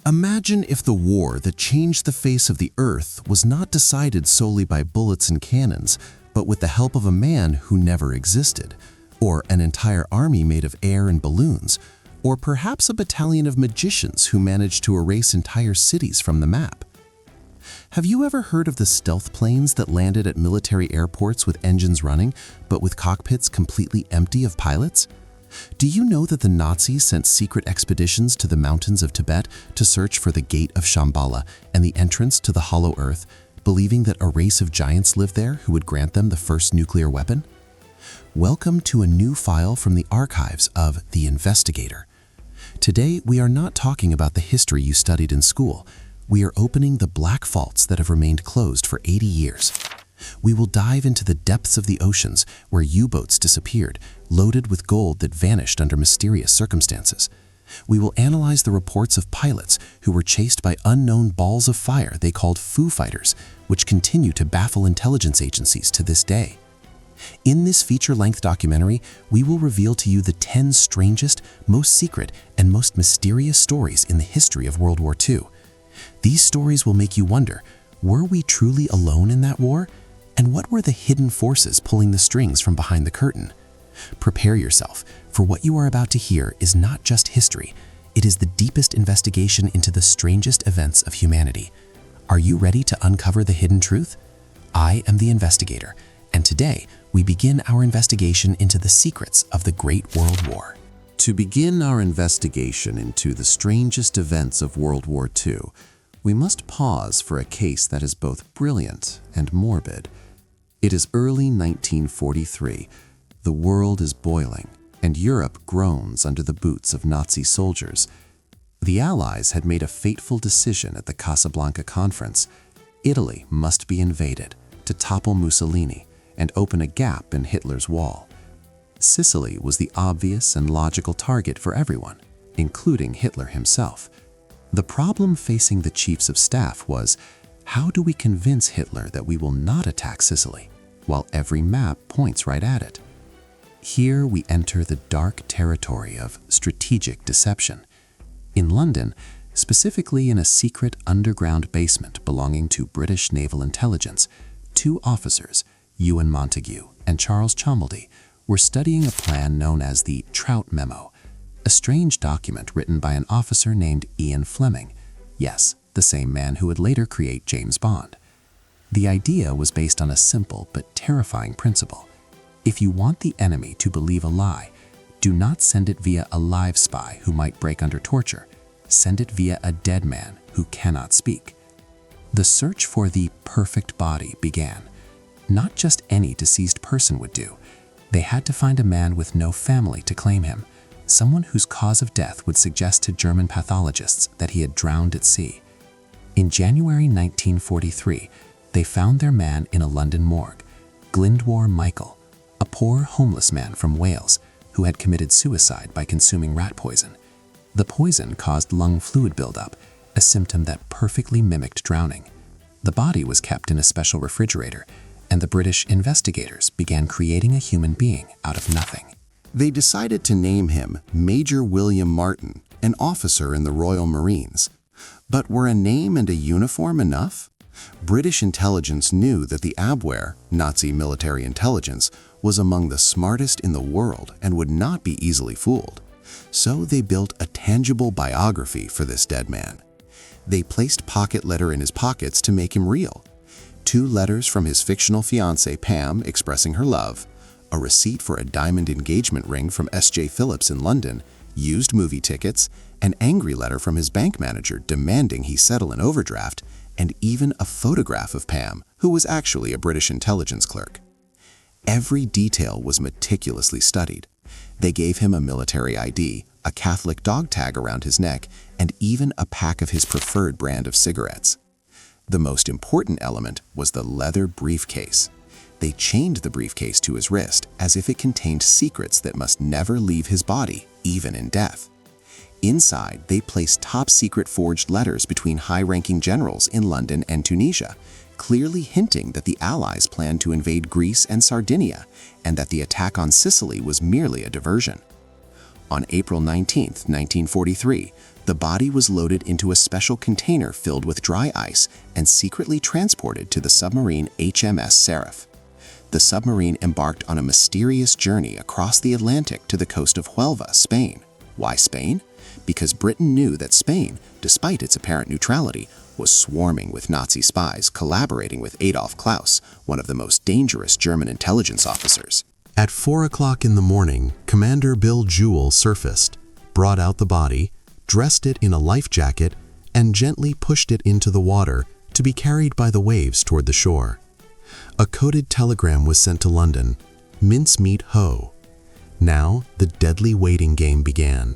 Imagine if the war that changed the face of the earth was not decided solely by bullets and cannons, but with the help of a man who never existed, or an entire army made of air and balloons, or perhaps a battalion of magicians who managed to erase entire cities from the map. Have you ever heard of the stealth planes that landed at military airports with engines running, but with cockpits completely empty of pilots? Do you know that the Nazis sent secret expeditions to the mountains of Tibet to search for the Gate of Shambhala and the entrance to the Hollow Earth, believing that a race of giants lived there who would grant them the first nuclear weapon? Welcome to a new file from the archives of The Investigator. Today, we are not talking about the history you studied in school. We are opening the black vaults that have remained closed for 80 years. We will dive into the depths of the oceans where U-boats disappeared, loaded with gold that vanished under mysterious circumstances. We will analyze the reports of pilots who were chased by unknown balls of fire they called Foo Fighters, which continue to baffle intelligence agencies to this day. In this feature-length documentary, we will reveal to you the 10 strangest, most secret, and most mysterious stories in the history of World War II. These stories will make you wonder, were we truly alone in that war? And what were the hidden forces pulling the strings from behind the curtain? Prepare yourself, for what you are about to hear is not just history, it is the deepest investigation into the strangest events of humanity. Are you ready to uncover the hidden truth? I am the Investigator, and today we begin our investigation into the secrets of the Great World War. To begin our investigation into the strangest events of World War II, we must pause for a case that is both brilliant and morbid. It is early 1943. The world is boiling, and Europe groans under the boots of Nazi soldiers. The Allies had made a fateful decision at the Casablanca Conference. Italy must be invaded to topple Mussolini and open a gap in Hitler's wall. Sicily was the obvious and logical target for everyone, including Hitler himself. The problem facing the chiefs of staff was, how do we convince Hitler that we will not attack Sicily, while every map points right at it? Here we enter the dark territory of strategic deception. In London, specifically in a secret underground basement belonging to British naval intelligence, two officers, Ewan Montague and Charles Cholmondeley, were studying a plan known as the Trout Memo, a strange document written by an officer named Ian Fleming. Yes, the same man who would later create James Bond. The idea was based on a simple but terrifying principle. If you want the enemy to believe a lie, do not send it via a live spy who might break under torture. Send it via a dead man who cannot speak. The search for the perfect body began. Not just any deceased person would do. They had to find a man with no family to claim him, someone whose cause of death would suggest to German pathologists that he had drowned at sea. In January 1943, they found their man in a London morgue, Glyndwr Michael, a poor homeless man from Wales who had committed suicide by consuming rat poison. The poison caused lung fluid buildup, a symptom that perfectly mimicked drowning. The body was kept in a special refrigerator, and the British investigators began creating a human being out of nothing. They decided to name him Major William Martin, an officer in the Royal Marines. But were a name and a uniform enough? British intelligence knew that the Abwehr, Nazi military intelligence, was among the smartest in the world and would not be easily fooled. So they built a tangible biography for this dead man. They placed pocket letter in his pockets to make him real. 2 letters from his fictional fiancée Pam expressing her love, a receipt for a diamond engagement ring from S.J. Phillips in London, used movie tickets, an angry letter from his bank manager demanding he settle an overdraft, and even a photograph of Pam, who was actually a British intelligence clerk. Every detail was meticulously studied. They gave him a military ID, a Catholic dog tag around his neck, and even a pack of his preferred brand of cigarettes. The most important element was the leather briefcase. They chained the briefcase to his wrist as if it contained secrets that must never leave his body, even in death. Inside, they placed top-secret forged letters between high-ranking generals in London and Tunisia, clearly hinting that the Allies planned to invade Greece and Sardinia, and that the attack on Sicily was merely a diversion. On April 19, 1943, The body was loaded into a special container filled with dry ice and secretly transported to the submarine HMS Seraph. The submarine embarked on a mysterious journey across the Atlantic to the coast of Huelva, Spain. Why Spain? Because Britain knew that Spain, despite its apparent neutrality, was swarming with Nazi spies collaborating with Adolf Klaus, one of the most dangerous German intelligence officers. At 4 o'clock in the morning, Commander Bill Jewell surfaced, brought out the body, dressed it in a life jacket, and gently pushed it into the water to be carried by the waves toward the shore. A coded telegram was sent to London, "Mincemeat ho." Now, the deadly waiting game began.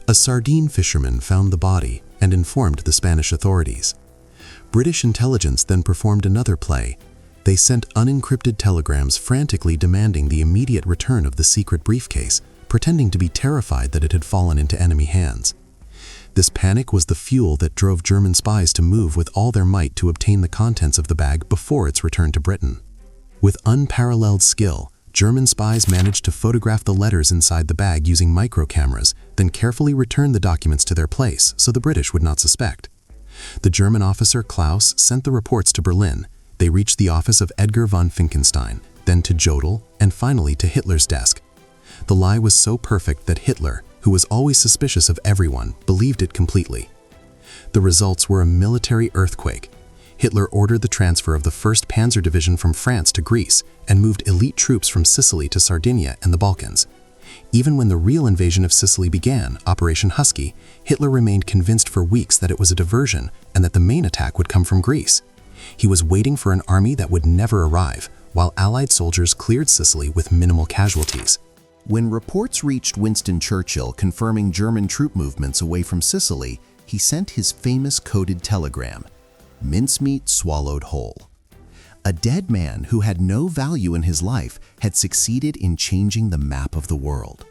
A sardine fisherman found the body and informed the Spanish authorities. British intelligence then performed another play. They sent unencrypted telegrams frantically demanding the immediate return of the secret briefcase, pretending to be terrified that it had fallen into enemy hands. This panic was the fuel that drove German spies to move with all their might to obtain the contents of the bag before its return to Britain. With unparalleled skill, German spies managed to photograph the letters inside the bag using microcameras, then carefully return the documents to their place so the British would not suspect. The German officer Klaus sent the reports to Berlin. They reached the office of Edgar von Finkenstein, then to Jodl, and finally to Hitler's desk. The lie was so perfect that Hitler, who was always suspicious of everyone, believed it completely. The results were a military earthquake. Hitler ordered the transfer of the 1st Panzer Division from France to Greece and moved elite troops from Sicily to Sardinia and the Balkans. Even when the real invasion of Sicily began, Operation Husky, Hitler remained convinced for weeks that it was a diversion and that the main attack would come from Greece. He was waiting for an army that would never arrive, while Allied soldiers cleared Sicily with minimal casualties. When reports reached Winston Churchill confirming German troop movements away from Sicily, he sent his famous coded telegram, "Mincemeat swallowed whole." A dead man who had no value in his life had succeeded in changing the map of the world.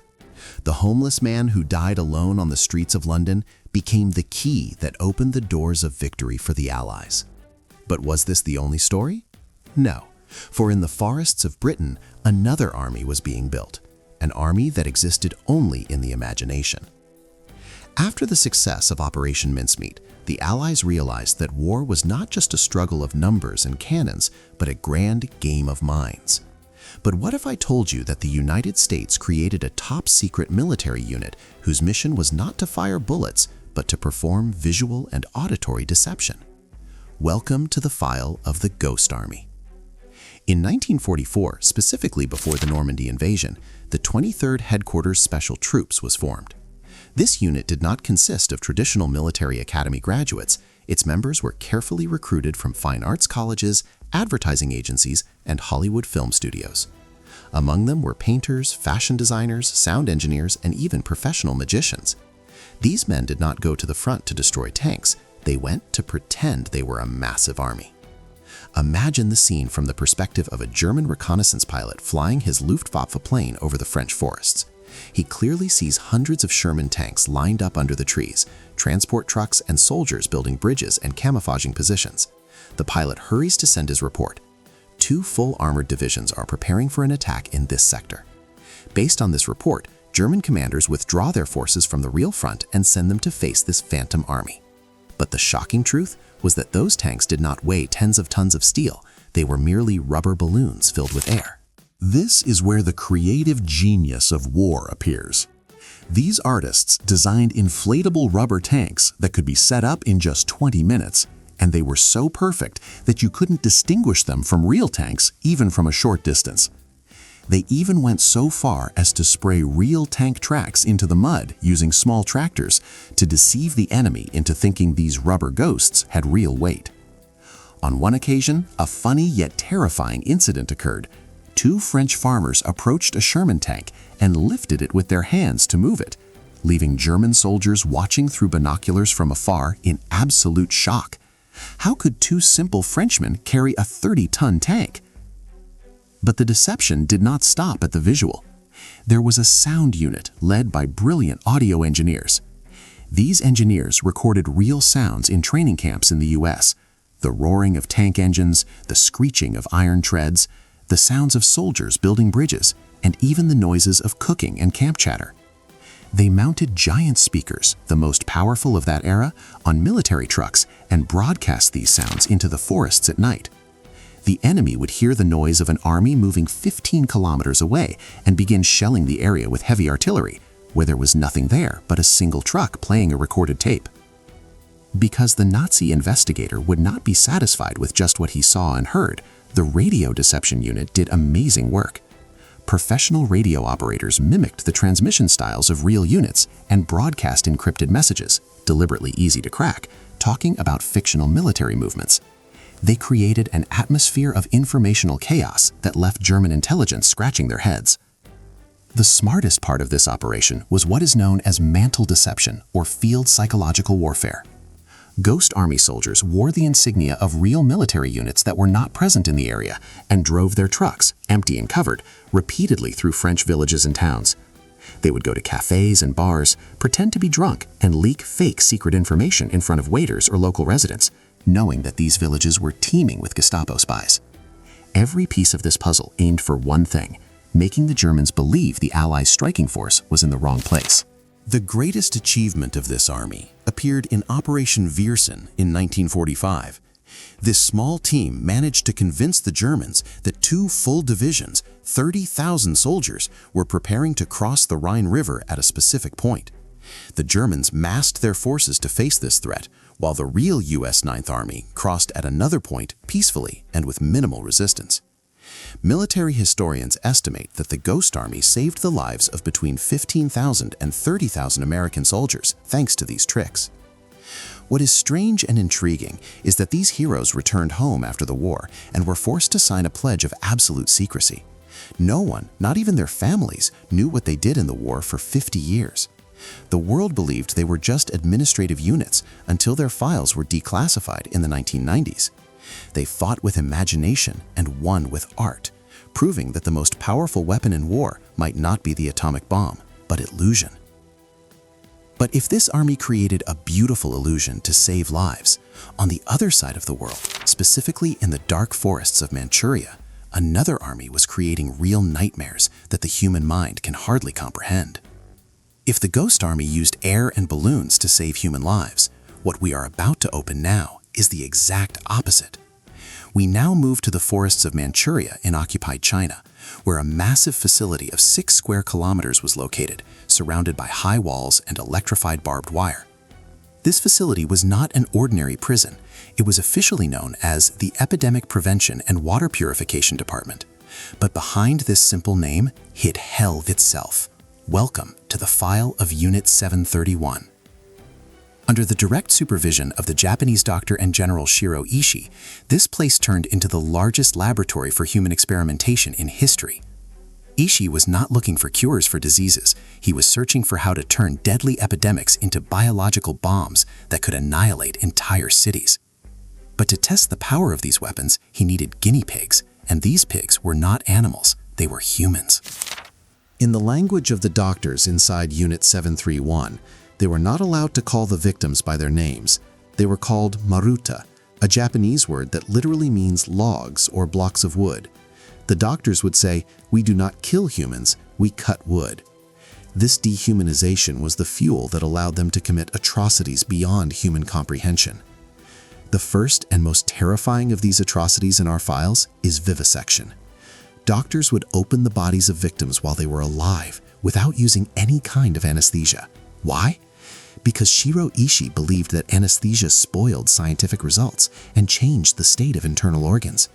The homeless man who died alone on the streets of London became the key that opened the doors of victory for the Allies. But was this the only story? No, for in the forests of Britain, another army was being built, an army that existed only in the imagination. After the success of Operation Mincemeat, the Allies realized that war was not just a struggle of numbers and cannons, but a grand game of minds. But what if I told you that the United States created a top-secret military unit whose mission was not to fire bullets, but to perform visual and auditory deception? Welcome to the file of the Ghost Army. In 1944, specifically before the Normandy invasion, the 23rd Headquarters Special Troops was formed. This unit did not consist of traditional military academy graduates. Its members were carefully recruited from fine arts colleges, advertising agencies, and Hollywood film studios. Among them were painters, fashion designers, sound engineers, and even professional magicians. These men did not go to the front to destroy tanks. They went to pretend they were a massive army. Imagine the scene from the perspective of a German reconnaissance pilot flying his Luftwaffe plane over the French forests. He clearly sees hundreds of Sherman tanks lined up under the trees, transport trucks and soldiers building bridges and camouflaging positions. The pilot hurries to send his report. 2 full armored divisions are preparing for an attack in this sector. Based on this report, German commanders withdraw their forces from the real front and send them to face this phantom army. But the shocking truth was that those tanks did not weigh tens of tons of steel. They were merely rubber balloons filled with air. This is where the creative genius of war appears. These artists designed inflatable rubber tanks that could be set up in just 20 minutes, and they were so perfect that you couldn't distinguish them from real tanks even from a short distance. They even went so far as to spray real tank tracks into the mud using small tractors to deceive the enemy into thinking these rubber ghosts had real weight. On one occasion, a funny yet terrifying incident occurred. 2 French farmers approached a Sherman tank and lifted it with their hands to move it, leaving German soldiers watching through binoculars from afar in absolute shock. How could 2 simple Frenchmen carry a 30-ton tank? But the deception did not stop at the visual. There was a sound unit led by brilliant audio engineers. These engineers recorded real sounds in training camps in the US, the roaring of tank engines, the screeching of iron treads, the sounds of soldiers building bridges, and even the noises of cooking and camp chatter. They mounted giant speakers, the most powerful of that era, on military trucks and broadcast these sounds into the forests at night. The enemy would hear the noise of an army moving 15 kilometers away and begin shelling the area with heavy artillery, where there was nothing there but a single truck playing a recorded tape. Because the Nazi investigator would not be satisfied with just what he saw and heard, the radio deception unit did amazing work. Professional radio operators mimicked the transmission styles of real units and broadcast encrypted messages, deliberately easy to crack, talking about fictional military movements. They created an atmosphere of informational chaos that left German intelligence scratching their heads. The smartest part of this operation was what is known as mantle deception or field psychological warfare. Ghost Army soldiers wore the insignia of real military units that were not present in the area and drove their trucks, empty and covered, repeatedly through French villages and towns. They would go to cafes and bars, pretend to be drunk, and leak fake secret information in front of waiters or local residents, knowing that these villages were teeming with Gestapo spies. Every piece of this puzzle aimed for one thing: making the Germans believe the Allies' striking force was in the wrong place. The greatest achievement of this army appeared in Operation Viersen in 1945. This small team managed to convince the Germans that 2 full divisions, 30,000 soldiers, were preparing to cross the Rhine River at a specific point. The Germans massed their forces to face this threat, while the real U.S. Ninth Army crossed at another point peacefully and with minimal resistance. Military historians estimate that the Ghost Army saved the lives of between 15,000 and 30,000 American soldiers thanks to these tricks. What is strange and intriguing is that these heroes returned home after the war and were forced to sign a pledge of absolute secrecy. No one, not even their families, knew what they did in the war for 50 years. The world believed they were just administrative units until their files were declassified in the 1990s. They fought with imagination and won with art, proving that the most powerful weapon in war might not be the atomic bomb, but illusion. But if this army created a beautiful illusion to save lives, on the other side of the world, specifically in the dark forests of Manchuria, another army was creating real nightmares that the human mind can hardly comprehend. If the Ghost Army used air and balloons to save human lives, what we are about to open now is the exact opposite. We now move to the forests of Manchuria in occupied China, where a massive facility of 6 square kilometers was located, surrounded by high walls and electrified barbed wire. This facility was not an ordinary prison. It was officially known as the Epidemic Prevention and Water Purification Department. But behind this simple name hid hell itself. Welcome to the file of Unit 731. Under the direct supervision of the Japanese doctor and General Shiro Ishii, this place turned into the largest laboratory for human experimentation in history. Ishii was not looking for cures for diseases. He was searching for how to turn deadly epidemics into biological bombs that could annihilate entire cities. But to test the power of these weapons, he needed guinea pigs, and these pigs were not animals, they were humans. In the language of the doctors inside Unit 731, they were not allowed to call the victims by their names. They were called maruta, a Japanese word that literally means logs or blocks of wood. The doctors would say, "We do not kill humans, we cut wood." This dehumanization was the fuel that allowed them to commit atrocities beyond human comprehension. The first and most terrifying of these atrocities in our files is vivisection. Doctors would open the bodies of victims while they were alive without using any kind of anesthesia. Why? Because Shiro Ishii believed that anesthesia spoiled scientific results and changed the state of internal organs.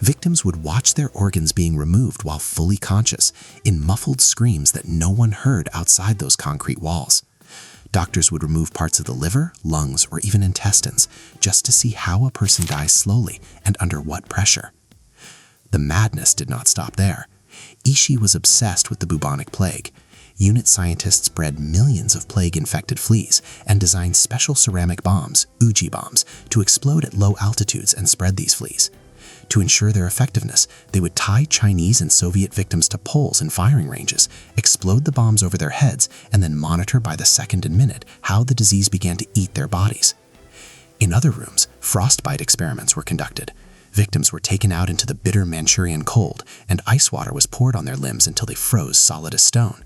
Victims would watch their organs being removed while fully conscious, in muffled screams that no one heard outside those concrete walls. Doctors would remove parts of the liver, lungs, or even intestines just to see how a person dies slowly and under what pressure. The madness did not stop there. Ishii was obsessed with the bubonic plague. Unit scientists bred millions of plague-infected fleas and designed special ceramic bombs, Uji bombs, to explode at low altitudes and spread these fleas. To ensure their effectiveness, they would tie Chinese and Soviet victims to poles in firing ranges, explode the bombs over their heads, and then monitor by the second and minute how the disease began to eat their bodies. In other rooms, frostbite experiments were conducted. Victims were taken out into the bitter Manchurian cold, and ice water was poured on their limbs until they froze solid as stone.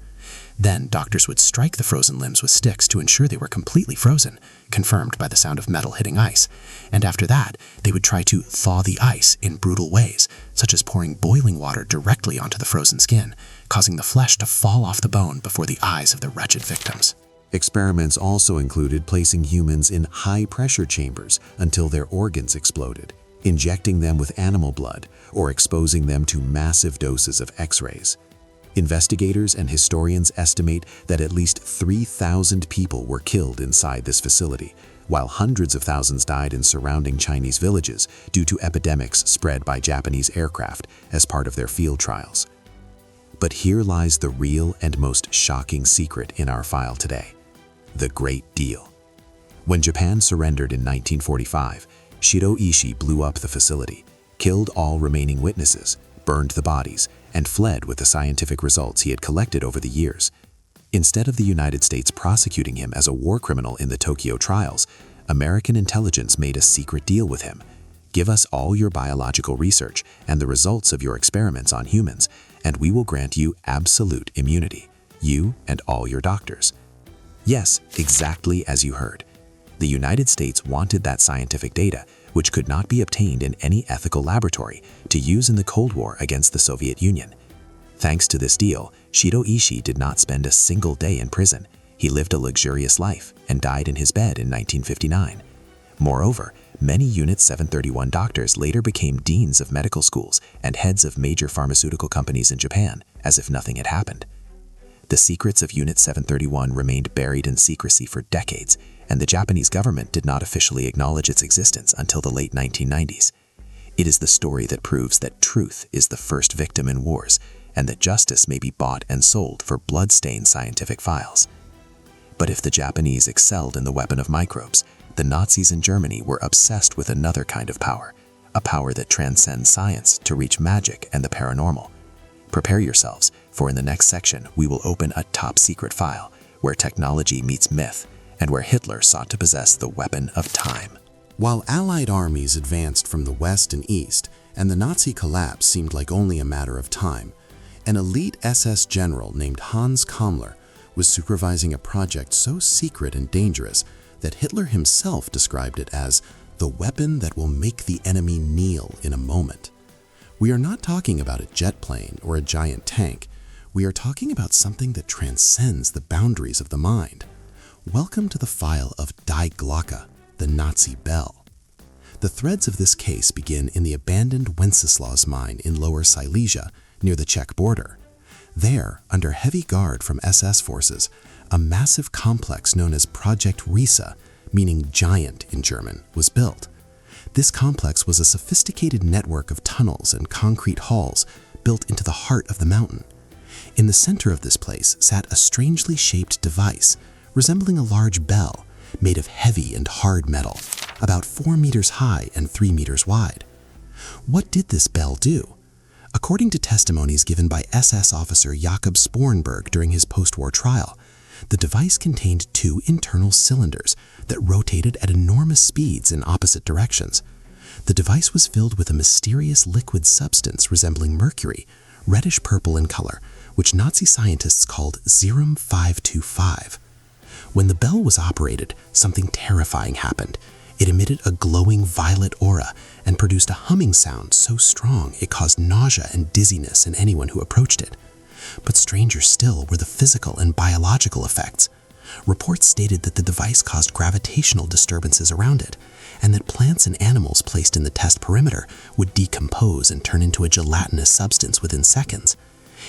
Then doctors would strike the frozen limbs with sticks to ensure they were completely frozen, confirmed by the sound of metal hitting ice. And after that, they would try to thaw the ice in brutal ways, such as pouring boiling water directly onto the frozen skin, causing the flesh to fall off the bone before the eyes of the wretched victims. Experiments also included placing humans in high-pressure chambers until their organs exploded, injecting them with animal blood, or exposing them to massive doses of X-rays. Investigators and historians estimate that at least 3,000 people were killed inside this facility, while hundreds of thousands died in surrounding Chinese villages due to epidemics spread by Japanese aircraft as part of their field trials. But here lies the real and most shocking secret in our file today: the Great Deal. When Japan surrendered in 1945, Shido-ishi blew up the facility, killed all remaining witnesses, burned the bodies, and fled with the scientific results he had collected over the years. Instead of the United States prosecuting him as a war criminal in the Tokyo trials, American intelligence made a secret deal with him. Give us all your biological research and the results of your experiments on humans, and we will grant you absolute immunity, you and all your doctors. Yes, exactly as you heard. The United States wanted that scientific data, which could not be obtained in any ethical laboratory, to use in the Cold War against the Soviet Union. Thanks to this deal, Shido-ishi did not spend a single day in prison. He lived a luxurious life and died in his bed in 1959. Moreover, many Unit 731 doctors later became deans of medical schools and heads of major pharmaceutical companies in Japan, as if nothing had happened. The secrets of Unit 731 remained buried in secrecy for decades, and the Japanese government did not officially acknowledge its existence until the late 1990s. It is the story that proves that truth is the first victim in wars, and that justice may be bought and sold for blood-stained scientific files. But if the Japanese excelled in the weapon of microbes, the Nazis in Germany were obsessed with another kind of power, a power that transcends science to reach magic and the paranormal. Prepare yourselves, for in the next section we will open a top-secret file where technology meets myth and where Hitler sought to possess the weapon of time. While Allied armies advanced from the west and east, and the Nazi collapse seemed like only a matter of time, an elite SS general named Hans Kammler was supervising a project so secret and dangerous that Hitler himself described it as the weapon that will make the enemy kneel in a moment. We are not talking about a jet plane or a giant tank. We are talking about something that transcends the boundaries of the mind. Welcome to the file of Die Glocke, the Nazi bell. The threads of this case begin in the abandoned Wenceslaus mine in Lower Silesia, near the Czech border. There, under heavy guard from SS forces, a massive complex known as Project Riese, meaning giant in German, was built. This complex was a sophisticated network of tunnels and concrete halls built into the heart of the mountain. In the center of this place sat a strangely shaped device, resembling a large bell, made of heavy and hard metal, about 4 meters high and 3 meters wide. What did this bell do? According to testimonies given by SS officer Jakob Sporenberg during his post-war trial, the device contained 2 internal cylinders that rotated at enormous speeds in opposite directions. The device was filled with a mysterious liquid substance resembling mercury, reddish-purple in color, which Nazi scientists called Serum 525. When the bell was operated, something terrifying happened. It emitted a glowing violet aura and produced a humming sound so strong it caused nausea and dizziness in anyone who approached it. But stranger still were the physical and biological effects. Reports stated that the device caused gravitational disturbances around it, and that plants and animals placed in the test perimeter would decompose and turn into a gelatinous substance within seconds.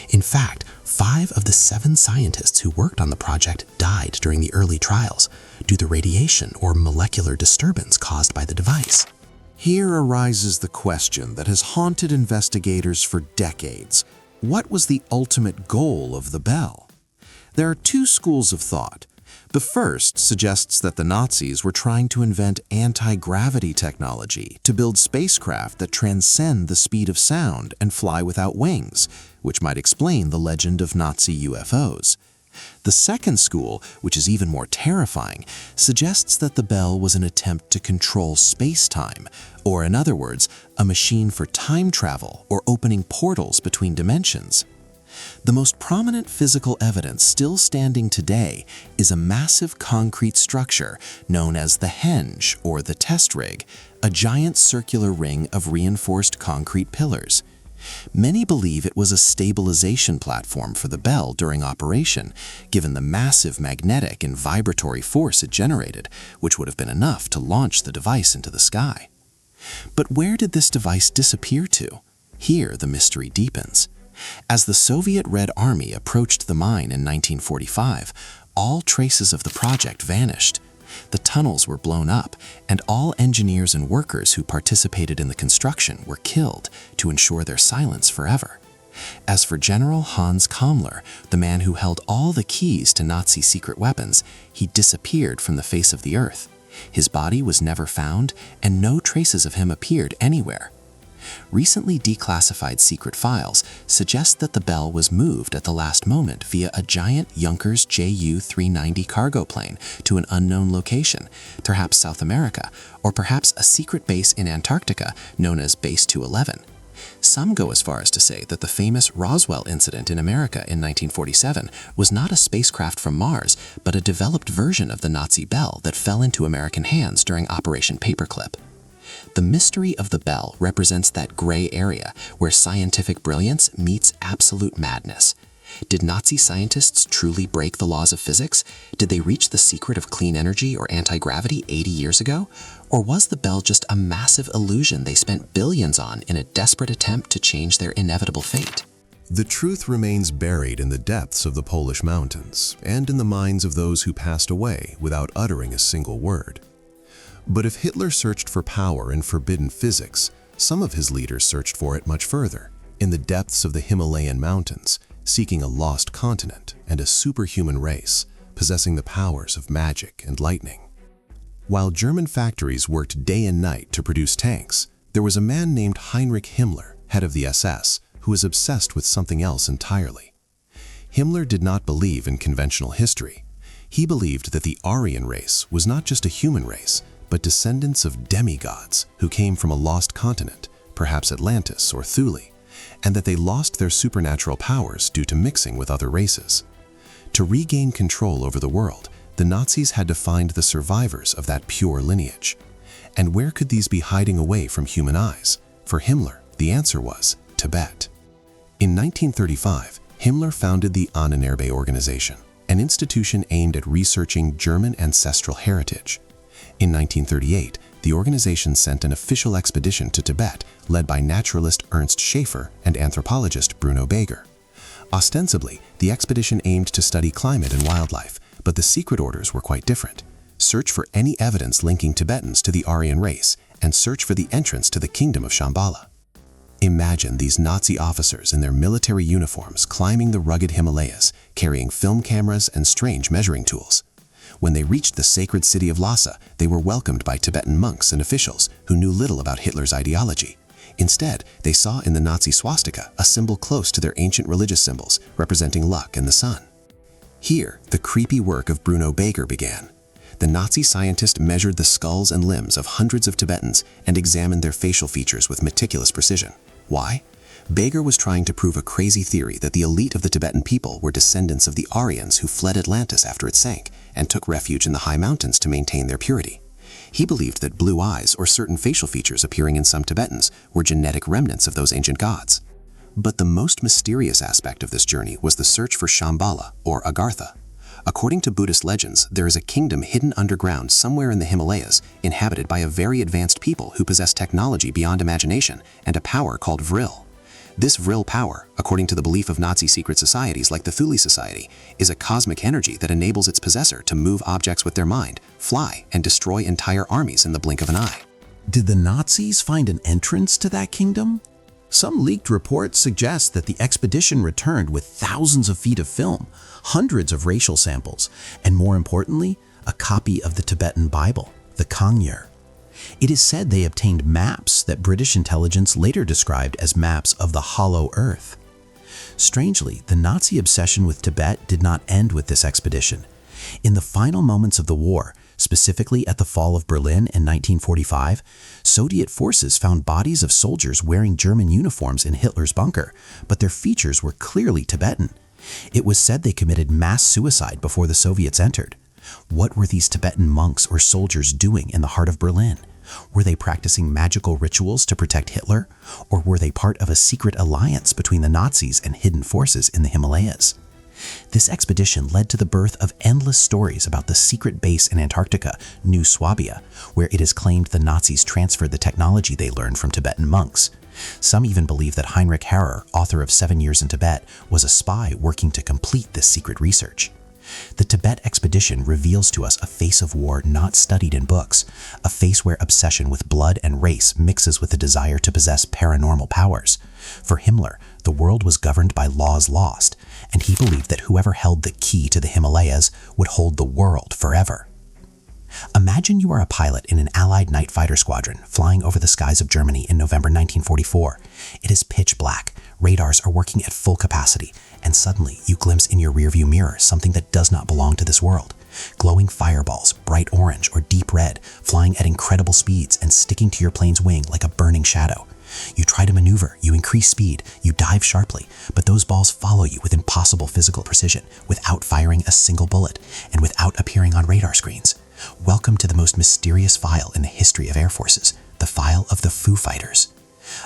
In fact, 5 of the 7 scientists who worked on the project died during the early trials due to radiation or molecular disturbance caused by the device. Here arises the question that has haunted investigators for decades. What was the ultimate goal of the bell? There are 2 schools of thought. The first suggests that the Nazis were trying to invent anti-gravity technology to build spacecraft that transcend the speed of sound and fly without wings, which might explain the legend of Nazi UFOs. The second school, which is even more terrifying, suggests that the bell was an attempt to control space-time, or in other words, a machine for time travel or opening portals between dimensions. The most prominent physical evidence still standing today is a massive concrete structure known as the henge or the test rig, a giant circular ring of reinforced concrete pillars. Many believe it was a stabilization platform for the bell during operation, given the massive magnetic and vibratory force it generated, which would have been enough to launch the device into the sky. But where did this device disappear to? Here the mystery deepens. As the Soviet Red Army approached the mine in 1945, all traces of the project vanished. The tunnels were blown up, and all engineers and workers who participated in the construction were killed to ensure their silence forever. As for General Hans Kammler, the man who held all the keys to Nazi secret weapons, he disappeared from the face of the earth. His body was never found, and no traces of him appeared anywhere. Recently declassified secret files suggest that the bell was moved at the last moment via a giant Junkers Ju-390 cargo plane to an unknown location, perhaps South America, or perhaps a secret base in Antarctica known as Base 211. Some go as far as to say that the famous Roswell incident in America in 1947 was not a spacecraft from Mars, but a developed version of the Nazi bell that fell into American hands during Operation Paperclip. The mystery of the bell represents that gray area where scientific brilliance meets absolute madness. Did Nazi scientists truly break the laws of physics? Did they reach the secret of clean energy or anti-gravity 80 years ago? Or was the bell just a massive illusion they spent billions on in a desperate attempt to change their inevitable fate? The truth remains buried in the depths of the Polish mountains and in the minds of those who passed away without uttering a single word. But if Hitler searched for power in forbidden physics, some of his leaders searched for it much further, in the depths of the Himalayan mountains, seeking a lost continent and a superhuman race, possessing the powers of magic and lightning. While German factories worked day and night to produce tanks, there was a man named Heinrich Himmler, head of the SS, who was obsessed with something else entirely. Himmler did not believe in conventional history. He believed that the Aryan race was not just a human race, but descendants of demigods who came from a lost continent, perhaps Atlantis or Thule, and that they lost their supernatural powers due to mixing with other races. To regain control over the world, the Nazis had to find the survivors of that pure lineage. And where could these be hiding away from human eyes? For Himmler, the answer was Tibet. In 1935, Himmler founded the Ahnenerbe organization, an institution aimed at researching German ancestral heritage. In 1938, the organization sent an official expedition to Tibet led by naturalist Ernst Schaefer and anthropologist Bruno Beger. Ostensibly, the expedition aimed to study climate and wildlife, but the secret orders were quite different. Search for any evidence linking Tibetans to the Aryan race, and search for the entrance to the kingdom of Shambhala. Imagine these Nazi officers in their military uniforms climbing the rugged Himalayas, carrying film cameras and strange measuring tools. When they reached the sacred city of Lhasa, they were welcomed by Tibetan monks and officials who knew little about Hitler's ideology. Instead, they saw in the Nazi swastika a symbol close to their ancient religious symbols, representing luck and the sun. Here, the creepy work of Bruno Beger began. The Nazi scientist measured the skulls and limbs of hundreds of Tibetans and examined their facial features with meticulous precision. Why? Beger was trying to prove a crazy theory that the elite of the Tibetan people were descendants of the Aryans who fled Atlantis after it sank and took refuge in the high mountains to maintain their purity. He believed that blue eyes or certain facial features appearing in some Tibetans were genetic remnants of those ancient gods. But the most mysterious aspect of this journey was the search for Shambhala, or Agartha. According to Buddhist legends, there is a kingdom hidden underground somewhere in the Himalayas, inhabited by a very advanced people who possess technology beyond imagination and a power called Vril. This Vril power, according to the belief of Nazi secret societies like the Thule Society, is a cosmic energy that enables its possessor to move objects with their mind, fly, and destroy entire armies in the blink of an eye. Did the Nazis find an entrance to that kingdom? Some leaked reports suggest that the expedition returned with thousands of feet of film, hundreds of racial samples, and more importantly, a copy of the Tibetan Bible, the Kangyur. It is said they obtained maps that British intelligence later described as maps of the Hollow Earth. Strangely, the Nazi obsession with Tibet did not end with this expedition. In the final moments of the war, Specifically at the fall of Berlin in 1945, Soviet forces found bodies of soldiers wearing German uniforms in Hitler's bunker, but their features were clearly Tibetan. It was said they committed mass suicide before the Soviets entered. What were these Tibetan monks or soldiers doing in the heart of Berlin? Were they practicing magical rituals to protect Hitler, or were they part of a secret alliance between the Nazis and hidden forces in the Himalayas? This expedition led to the birth of endless stories about the secret base in Antarctica, New Swabia, where it is claimed the Nazis transferred the technology they learned from Tibetan monks. Some even believe that Heinrich Harrer, author of 7 Years in Tibet, was a spy working to complete this secret research. The Tibet expedition reveals to us a face of war not studied in books, a face where obsession with blood and race mixes with a desire to possess paranormal powers. For Himmler, the world was governed by laws lost, and he believed that whoever held the key to the Himalayas would hold the world forever. Imagine you are a pilot in an Allied night fighter squadron flying over the skies of Germany in November 1944. It is pitch black, radars are working at full capacity, and suddenly you glimpse in your rearview mirror something that does not belong to this world. Glowing fireballs, bright orange or deep red, flying at incredible speeds and sticking to your plane's wing like a burning shadow. You try to maneuver, you increase speed, you dive sharply, but those balls follow you with impossible physical precision, without firing a single bullet, and without appearing on radar screens. Welcome to the most mysterious file in the history of air forces, the file of the Foo Fighters.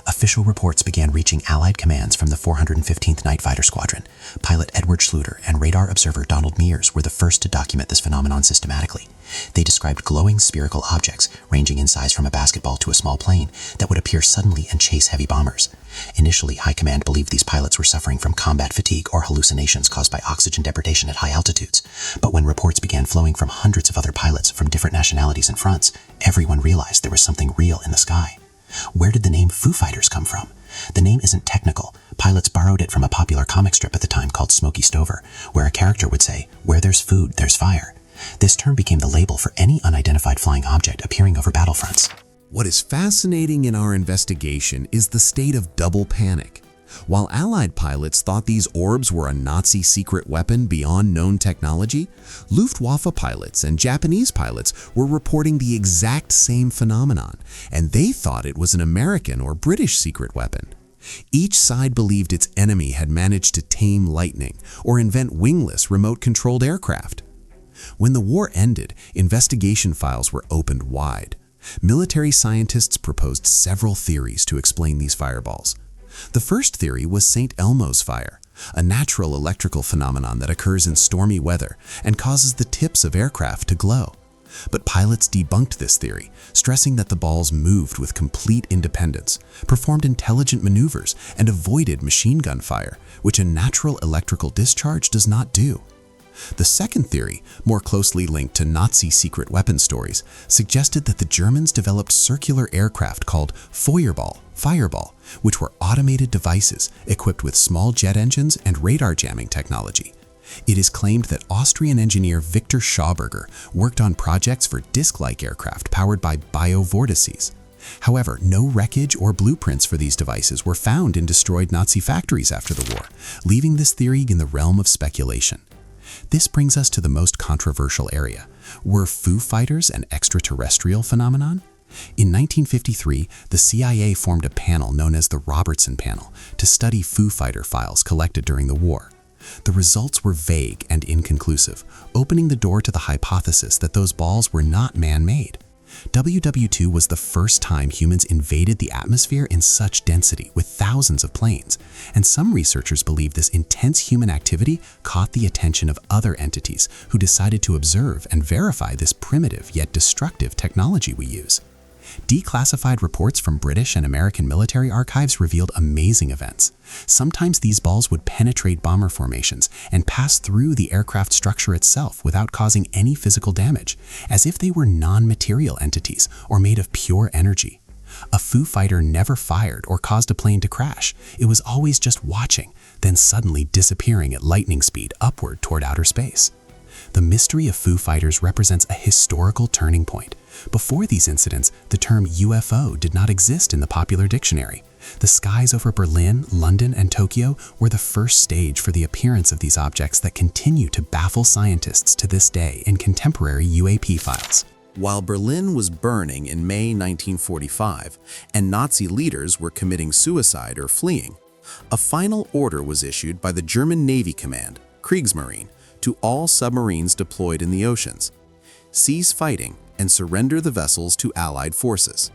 Official reports began reaching Allied commands from the 415th Night Fighter Squadron. Pilot Edward Schluter and radar observer Donald Mears were the first to document this phenomenon systematically. They described glowing spherical objects, ranging in size from a basketball to a small plane, that would appear suddenly and chase heavy bombers. Initially, High Command believed these pilots were suffering from combat fatigue or hallucinations caused by oxygen depredation at high altitudes. But when reports began flowing from hundreds of other pilots from different nationalities and fronts, everyone realized there was something real in the sky. Where did the name Foo Fighters come from? The name isn't technical. Pilots borrowed it from a popular comic strip at the time called Smokey Stover, where a character would say, "Where there's food, there's fire." This term became the label for any unidentified flying object appearing over battlefronts. What is fascinating in our investigation is the state of double panic. While Allied pilots thought these orbs were a Nazi secret weapon beyond known technology, Luftwaffe pilots and Japanese pilots were reporting the exact same phenomenon, and they thought it was an American or British secret weapon. Each side believed its enemy had managed to tame lightning or invent wingless, remote-controlled aircraft. When the war ended, investigation files were opened wide. Military scientists proposed several theories to explain these fireballs. The first theory was St. Elmo's fire, a natural electrical phenomenon that occurs in stormy weather and causes the tips of aircraft to glow. But pilots debunked this theory, stressing that the balls moved with complete independence, performed intelligent maneuvers, and avoided machine gun fire, which a natural electrical discharge does not do. The second theory, more closely linked to Nazi secret weapon stories, suggested that the Germans developed circular aircraft called Feuerball, Fireball, which were automated devices equipped with small jet engines and radar jamming technology. It is claimed that Austrian engineer Victor Schauberger worked on projects for disc-like aircraft powered by biovortices. However, no wreckage or blueprints for these devices were found in destroyed Nazi factories after the war, leaving this theory in the realm of speculation. This brings us to the most controversial area. Were Foo Fighters an extraterrestrial phenomenon? In 1953, the CIA formed a panel known as the Robertson Panel to study Foo Fighter files collected during the war. The results were vague and inconclusive, opening the door to the hypothesis that those balls were not man-made. WWII was the first time humans invaded the atmosphere in such density with thousands of planes, and some researchers believe this intense human activity caught the attention of other entities who decided to observe and verify this primitive yet destructive technology we use. Declassified reports from British and American military archives revealed amazing events. Sometimes these balls would penetrate bomber formations and pass through the aircraft structure itself without causing any physical damage, as if they were non-material entities or made of pure energy. A Foo Fighter never fired or caused a plane to crash. It was always just watching, then suddenly disappearing at lightning speed upward toward outer space. The mystery of Foo Fighters represents a historical turning point. Before these incidents, the term UFO did not exist in the popular dictionary. The skies over Berlin, London, and Tokyo were the first stage for the appearance of these objects that continue to baffle scientists to this day in contemporary UAP files. While Berlin was burning in May 1945 and Nazi leaders were committing suicide or fleeing, a final order was issued by the German Navy Command, Kriegsmarine, to all submarines deployed in the oceans: cease fighting and surrender the vessels to Allied forces.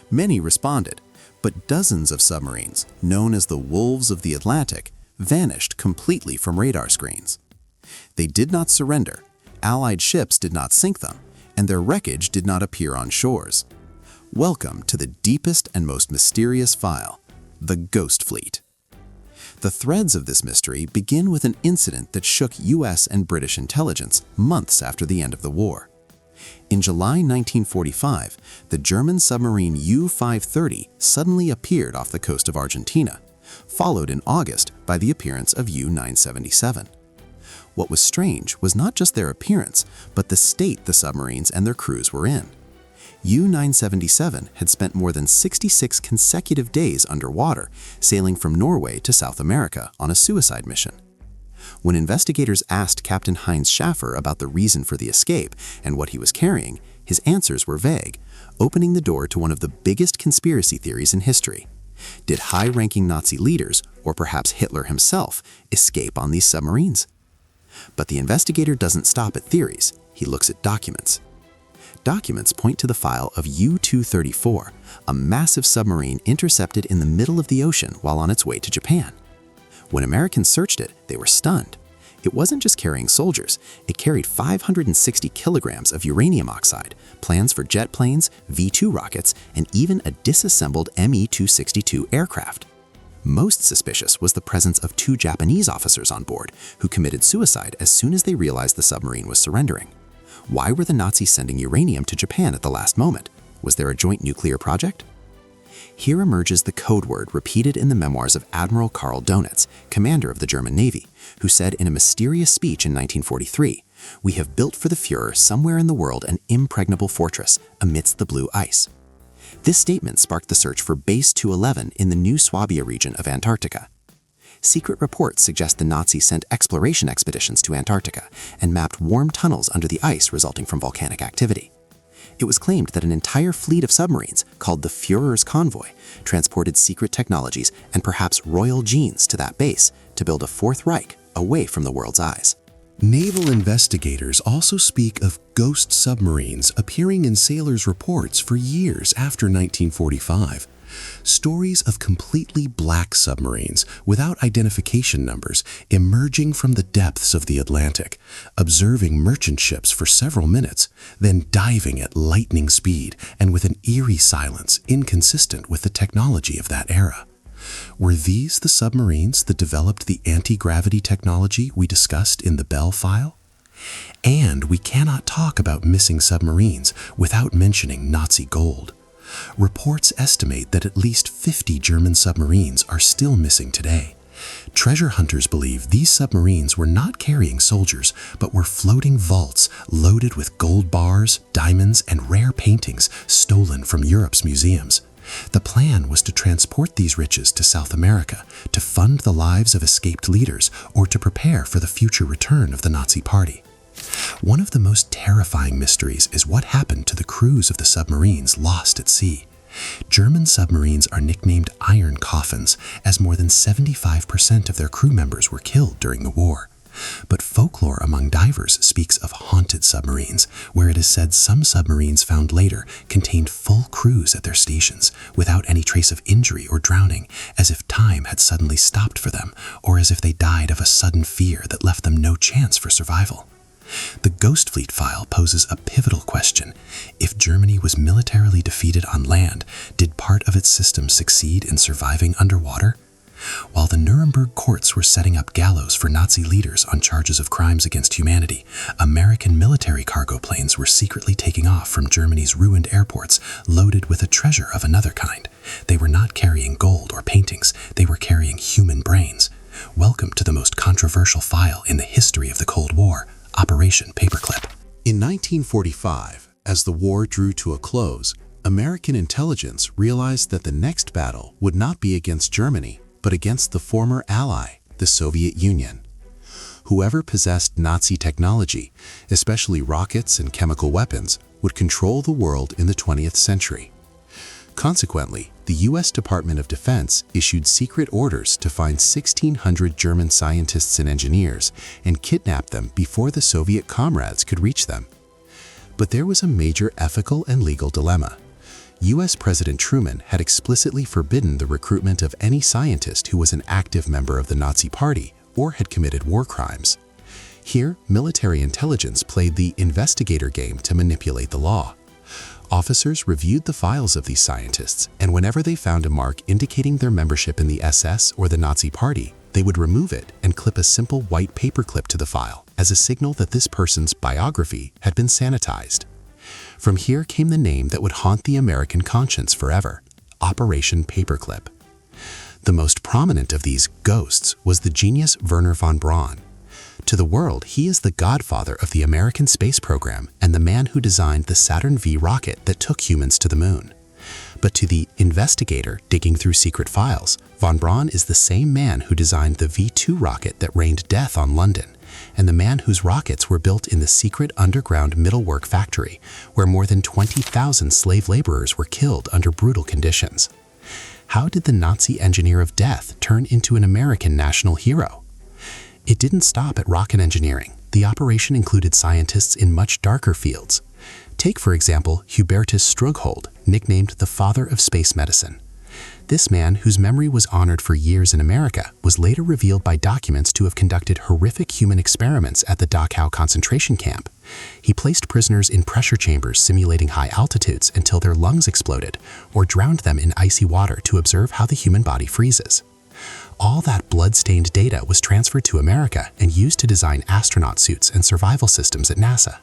Many responded, but dozens of submarines, known as the Wolves of the Atlantic, vanished completely from radar screens. They did not surrender, Allied ships did not sink them, and their wreckage did not appear on shores. Welcome to the deepest and most mysterious file, the Ghost Fleet. The threads of this mystery begin with an incident that shook US and British intelligence months after the end of the war. In July 1945, the German submarine U-530 suddenly appeared off the coast of Argentina, followed in August by the appearance of U-977. What was strange was not just their appearance, but the state the submarines and their crews were in. U-977 had spent more than 66 consecutive days underwater, sailing from Norway to South America on a suicide mission. When investigators asked Captain Heinz Schaffer about the reason for the escape and what he was carrying, his answers were vague, opening the door to one of the biggest conspiracy theories in history. Did high-ranking Nazi leaders, or perhaps Hitler himself, escape on these submarines? But the investigator doesn't stop at theories, he looks at documents. Documents point to the file of U-234, a massive submarine intercepted in the middle of the ocean while on its way to Japan. When Americans searched it, they were stunned. It wasn't just carrying soldiers, it carried 560 kilograms of uranium oxide, plans for jet planes, V-2 rockets, and even a disassembled Me-262 aircraft. Most suspicious was the presence of 2 Japanese officers on board who committed suicide as soon as they realized the submarine was surrendering. Why were the Nazis sending uranium to Japan at the last moment? Was there a joint nuclear project? Here emerges the code word repeated in the memoirs of Admiral Karl Donitz, commander of the German Navy, who said in a mysterious speech in 1943, "We have built for the Führer somewhere in the world an impregnable fortress amidst the blue ice." This statement sparked the search for Base 211 in the New Swabia region of Antarctica. Secret reports suggest the Nazis sent exploration expeditions to Antarctica and mapped warm tunnels under the ice resulting from volcanic activity. It was claimed that an entire fleet of submarines, called the Führer's Convoy, transported secret technologies and perhaps royal genes to that base to build a Fourth Reich away from the world's eyes. Naval investigators also speak of ghost submarines appearing in sailors' reports for years after 1945. Stories of completely black submarines without identification numbers emerging from the depths of the Atlantic, observing merchant ships for several minutes, then diving at lightning speed and with an eerie silence inconsistent with the technology of that era. Were these the submarines that developed the anti-gravity technology we discussed in the Bell file? And we cannot talk about missing submarines without mentioning Nazi gold. Reports estimate that at least 50 German submarines are still missing today. Treasure hunters believe these submarines were not carrying soldiers, but were floating vaults loaded with gold bars, diamonds, and rare paintings stolen from Europe's museums. The plan was to transport these riches to South America, to fund the lives of escaped leaders, or to prepare for the future return of the Nazi Party. One of the most terrifying mysteries is what happened to the crews of the submarines lost at sea. German submarines are nicknamed iron coffins, as more than 75% of their crew members were killed during the war. But folklore among divers speaks of haunted submarines, where it is said some submarines found later contained full crews at their stations, without any trace of injury or drowning, as if time had suddenly stopped for them, or as if they died of a sudden fear that left them no chance for survival. The Ghost Fleet file poses a pivotal question. If Germany was militarily defeated on land, did part of its system succeed in surviving underwater? While the Nuremberg courts were setting up gallows for Nazi leaders on charges of crimes against humanity, American military cargo planes were secretly taking off from Germany's ruined airports, loaded with a treasure of another kind. They were not carrying gold or paintings, they were carrying human brains. Welcome to the most controversial file in the history of the Cold War, Operation Paperclip. In 1945, as the war drew to a close, American intelligence realized that the next battle would not be against Germany, but against the former ally, the Soviet Union. Whoever possessed Nazi technology, especially rockets and chemical weapons, would control the world in the 20th century. Consequently, the U.S. Department of Defense issued secret orders to find 1,600 German scientists and engineers and kidnap them before the Soviet comrades could reach them. But there was a major ethical and legal dilemma. U.S. President Truman had explicitly forbidden the recruitment of any scientist who was an active member of the Nazi Party or had committed war crimes. Here, military intelligence played the investigator game to manipulate the law. Officers reviewed the files of these scientists, and whenever they found a mark indicating their membership in the SS or the Nazi Party, they would remove it and clip a simple white paperclip to the file as a signal that this person's biography had been sanitized. From here came the name that would haunt the American conscience forever: Operation Paperclip. The most prominent of these ghosts was the genius Wernher von Braun. To the world, he is the godfather of the American space program and the man who designed the Saturn V rocket that took humans to the moon. But to the investigator digging through secret files, von Braun is the same man who designed the V2 rocket that rained death on London, and the man whose rockets were built in the secret underground Middlework factory, where more than 20,000 slave laborers were killed under brutal conditions. How did the Nazi engineer of death turn into an American national hero? It didn't stop at rocket engineering. The operation included scientists in much darker fields. Take, for example, Hubertus Strughold, nicknamed the father of space medicine. This man, whose memory was honored for years in America, was later revealed by documents to have conducted horrific human experiments at the Dachau concentration camp. He placed prisoners in pressure chambers simulating high altitudes until their lungs exploded, or drowned them in icy water to observe how the human body freezes. All that blood-stained data was transferred to America and used to design astronaut suits and survival systems at NASA.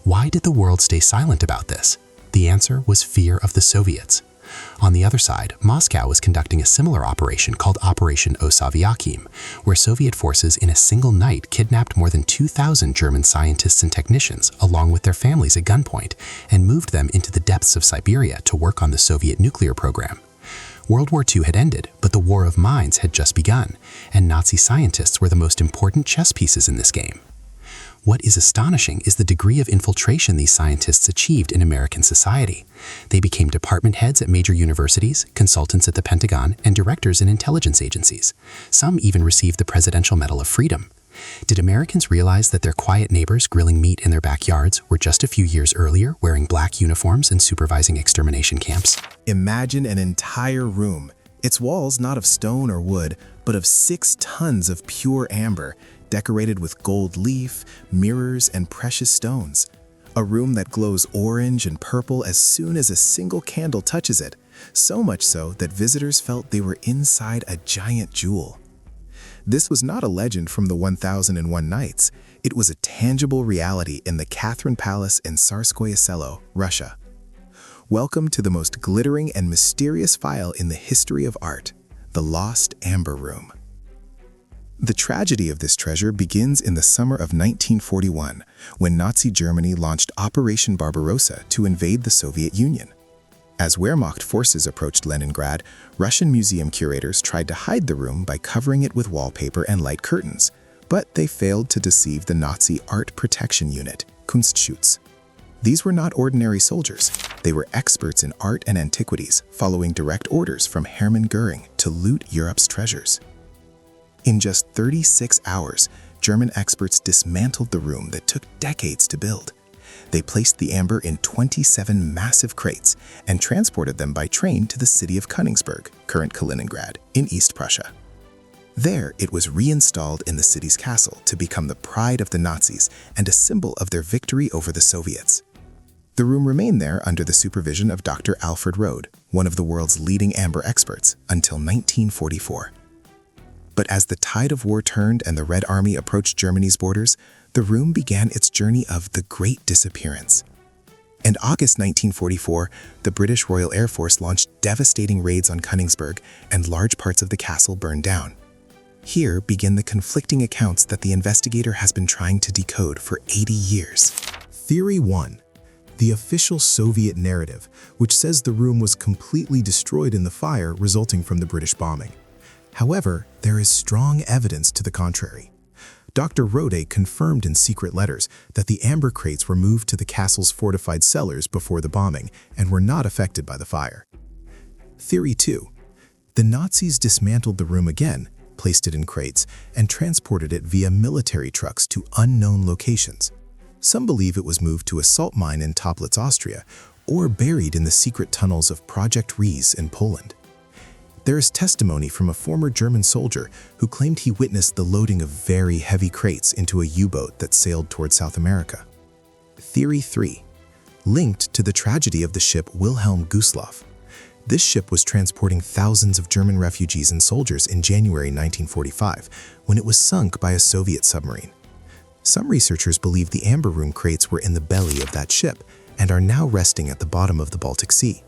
Why did the world stay silent about this? The answer was fear of the Soviets. On the other side, Moscow was conducting a similar operation called Operation Osaviakim, where Soviet forces in a single night kidnapped more than 2,000 German scientists and technicians along with their families at gunpoint and moved them into the depths of Siberia to work on the Soviet nuclear program. World War II had ended, but the War of Mines had just begun, and Nazi scientists were the most important chess pieces in this game. What is astonishing is the degree of infiltration these scientists achieved in American society. They became department heads at major universities, consultants at the Pentagon, and directors in intelligence agencies. Some even received the Presidential Medal of Freedom. Did Americans realize that their quiet neighbors grilling meat in their backyards were just a few years earlier wearing black uniforms and supervising extermination camps? Imagine an entire room, its walls not of stone or wood, but of 6 tons of pure amber, decorated with gold leaf, mirrors, and precious stones. A room that glows orange and purple as soon as a single candle touches it, so much so that visitors felt they were inside a giant jewel. This was not a legend from the 1001 Nights. It was a tangible reality in the Catherine Palace in Tsarskoye Selo, Russia. Welcome to the most glittering and mysterious file in the history of art, the Lost Amber Room. The tragedy of this treasure begins in the summer of 1941, when Nazi Germany launched Operation Barbarossa to invade the Soviet Union. As Wehrmacht forces approached Leningrad, Russian museum curators tried to hide the room by covering it with wallpaper and light curtains, but they failed to deceive the Nazi Art Protection Unit, Kunstschutz. These were not ordinary soldiers. They were experts in art and antiquities, following direct orders from Hermann Göring to loot Europe's treasures. In just 36 hours, German experts dismantled the room that took decades to build. They placed the amber in 27 massive crates and transported them by train to the city of Königsberg, current Kaliningrad, in East Prussia. There, it was reinstalled in the city's castle to become the pride of the Nazis and a symbol of their victory over the Soviets. The room remained there under the supervision of Dr. Alfred Rode, one of the world's leading amber experts, until 1944. But as the tide of war turned and the Red Army approached Germany's borders, the room began its journey of the Great Disappearance. In August 1944, the British Royal Air Force launched devastating raids on Königsberg, and large parts of the castle burned down. Here begin the conflicting accounts that the investigator has been trying to decode for 80 years. Theory 1. the official Soviet narrative, which says the room was completely destroyed in the fire resulting from the British bombing. However, there is strong evidence to the contrary. Dr. Rode confirmed in secret letters that the amber crates were moved to the castle's fortified cellars before the bombing and were not affected by the fire. Theory 2. The Nazis dismantled the room again, placed it in crates, and transported it via military trucks to unknown locations. Some believe it was moved to a salt mine in Toplitz, Austria, or buried in the secret tunnels of Project Rees in Poland. There is testimony from a former German soldier who claimed he witnessed the loading of very heavy crates into a U-boat that sailed toward South America. Theory 3. Linked to the tragedy of the ship Wilhelm Gustloff. This ship was transporting thousands of German refugees and soldiers in January 1945 when it was sunk by a Soviet submarine. Some researchers believe the amber room crates were in the belly of that ship and are now resting at the bottom of the Baltic Sea.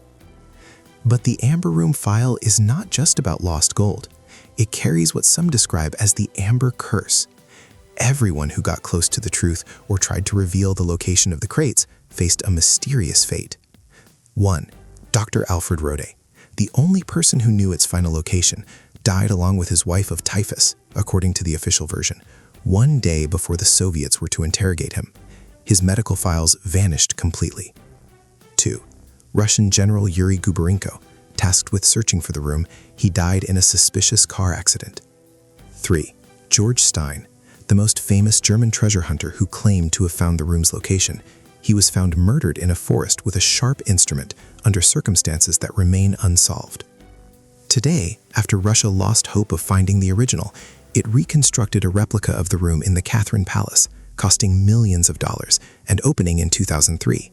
But the Amber Room file is not just about lost gold. It carries what some describe as the Amber Curse. Everyone who got close to the truth or tried to reveal the location of the crates faced a mysterious fate. 1. Dr. Alfred Rode, the only person who knew its final location, died along with his wife of typhus, according to the official version, one day before the Soviets were to interrogate him. His medical files vanished completely. 2. Russian General Yuri Gubarenko, tasked with searching for the room, he died in a suspicious car accident. 3. George Stein, the most famous German treasure hunter who claimed to have found the room's location. He was found murdered in a forest with a sharp instrument under circumstances that remain unsolved. Today, after Russia lost hope of finding the original, it reconstructed a replica of the room in the Catherine Palace, costing millions of dollars and opening in 2003.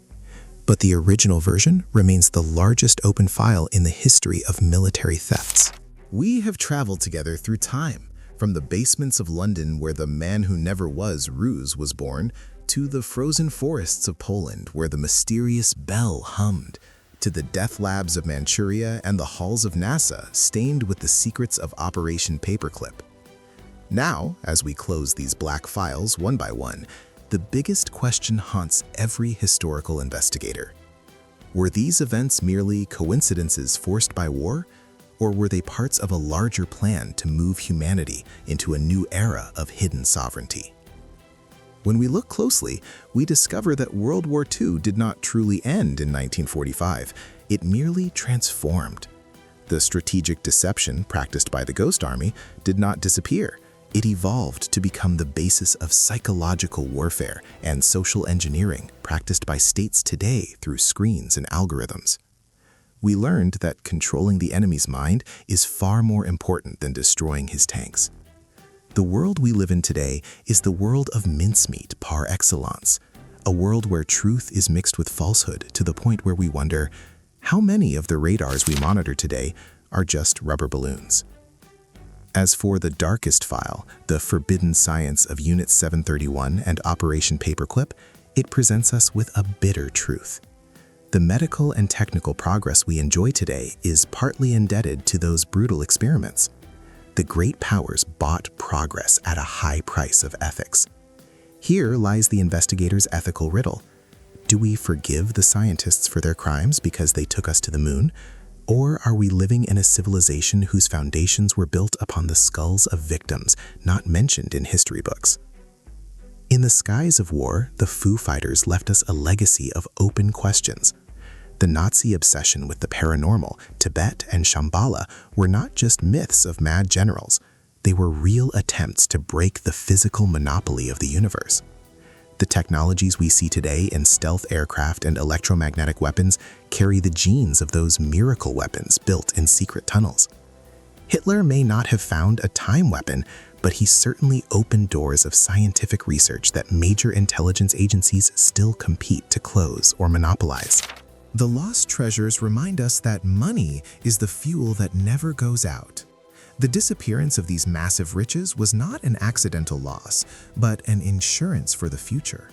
But the original version remains the largest open file in the history of military thefts. We have traveled together through time, from the basements of London where the man who never was, Ruse, was born, to the frozen forests of Poland where the mysterious bell hummed, to the death labs of Manchuria and the halls of NASA stained with the secrets of Operation Paperclip. Now, as we close these black files one by one, the biggest question haunts every historical investigator. Were these events merely coincidences forced by war, or were they parts of a larger plan to move humanity into a new era of hidden sovereignty? When we look closely, we discover that World War II did not truly end in 1945. It merely transformed. The strategic deception practiced by the Ghost Army did not disappear. It evolved to become the basis of psychological warfare and social engineering practiced by states today through screens and algorithms. We learned that controlling the enemy's mind is far more important than destroying his tanks. The world we live in today is the world of mincemeat par excellence, a world where truth is mixed with falsehood to the point where we wonder, how many of the radars we monitor today are just rubber balloons? As for the darkest file, the forbidden science of Unit 731 and Operation Paperclip, it presents us with a bitter truth. The medical and technical progress we enjoy today is partly indebted to those brutal experiments. The great powers bought progress at a high price of ethics. Here lies the investigator's ethical riddle. Do we forgive the scientists for their crimes because they took us to the moon? Or are we living in a civilization whose foundations were built upon the skulls of victims not mentioned in history books? In the skies of war, the Foo Fighters left us a legacy of open questions. The Nazi obsession with the paranormal, Tibet, and Shambhala were not just myths of mad generals. They were real attempts to break the physical monopoly of the universe. The technologies we see today in stealth aircraft and electromagnetic weapons carry the genes of those miracle weapons built in secret tunnels. Hitler may not have found a time weapon, but he certainly opened doors of scientific research that major intelligence agencies still compete to close or monopolize. The lost treasures remind us that money is the fuel that never goes out. The disappearance of these massive riches was not an accidental loss, but an insurance for the future.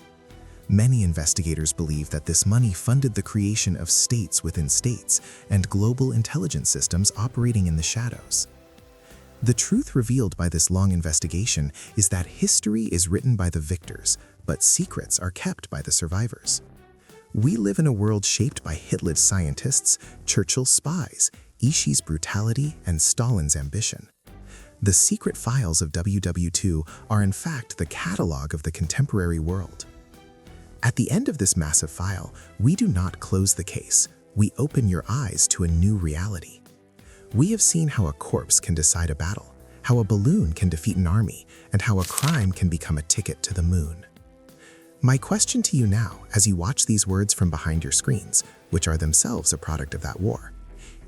Many investigators believe that this money funded the creation of states within states and global intelligence systems operating in the shadows. The truth revealed by this long investigation is that history is written by the victors, but secrets are kept by the survivors. We live in a world shaped by Hitler's scientists, Churchill's spies, Ishi's brutality, and Stalin's ambition. The secret files of WWII are in fact the catalog of the contemporary world. At the end of this massive file, we do not close the case. We open your eyes to a new reality. We have seen how a corpse can decide a battle, how a balloon can defeat an army, and how a crime can become a ticket to the moon. My question to you now, as you watch these words from behind your screens, which are themselves a product of that war,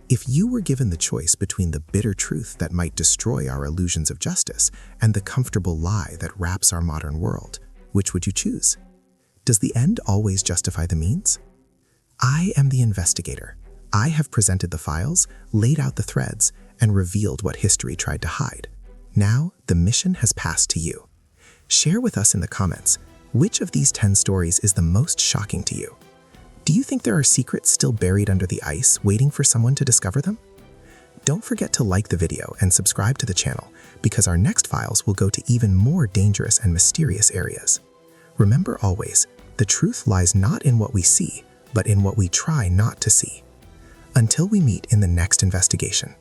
if you were given the choice between the bitter truth that might destroy our illusions of justice and the comfortable lie that wraps our modern world, which would you choose? Does the end always justify the means? I am the investigator. I have presented the files, laid out the threads, and revealed what history tried to hide. Now, the mission has passed to you. Share with us in the comments, which of these 10 stories is the most shocking to you? Do you think there are secrets still buried under the ice, waiting for someone to discover them? Don't forget to like the video and subscribe to the channel, because our next files will go to even more dangerous and mysterious areas. Remember always, the truth lies not in what we see, but in what we try not to see. Until we meet in the next investigation.